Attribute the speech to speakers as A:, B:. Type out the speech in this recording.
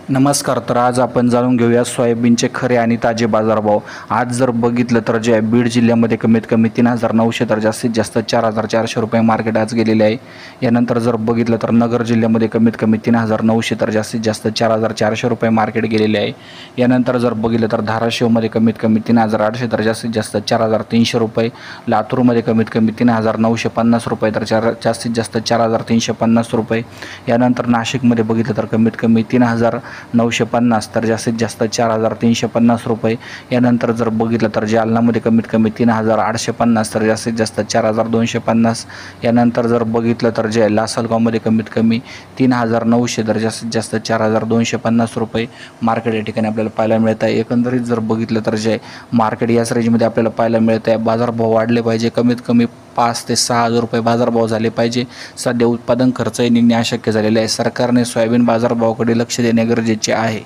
A: नमस्कार. तर आज आपण जाणून घेऊया सोयाबीनचे खरे आणि ताजे बाजारभाव. आज जर बघितलं तर जे आहे बीड जिल्ह्यामध्ये कमीत कमी 3,900 तर जास्तीत जास्त 4,400 रुपये मार्केट आज गेलेले आहे. यानंतर जर बघितलं तर नगर जिल्ह्यामध्ये कमीत कमी 3,900 तर जास्तीत जास्त 4,400 रुपये मार्केट गेलेले आहे. यानंतर जर बघितलं तर धाराशिवमध्ये कमीत कमी 3,800 तर जास्तीत जास्त 4,300 रुपये, लातूरमध्ये कमीत कमी 3,950 रुपये तर जास्तीत जास्त 4,350 रुपये. यानंतर नाशिकमध्ये बघितलं तर कमीत कमी 3,950 तर जास्तीत जास्त 4,350 रुपये. यानंतर जर बघितलं तर जालनामध्ये कमीत कमी 3,850 तर जास्तीत जास्त 4,250. यानंतर जर बघितलं तर जे लासलगावमध्ये कमीत कमी 3,900 तर जास्तीत जास्त 4,250 रुपये मार्केट या ठिकाणी आपल्याला पाहायला मिळत आहे. एकंदरीत जर बघितलं तर जे मार्केट याच रेंजमध्ये आपल्याला पाहायला मिळत आहे. बाजारभाव वाढले पाहिजे, कमीत कमी 5 ते 6,000 रुपये बाजारभाव झाले पाहिजे. सध्या उत्पादन खर्चही निघणे अशक्य झालेले आहे. सरकारने सोयाबीन बाजारभावाकडे लक्ष देणे गरजेचे आहे.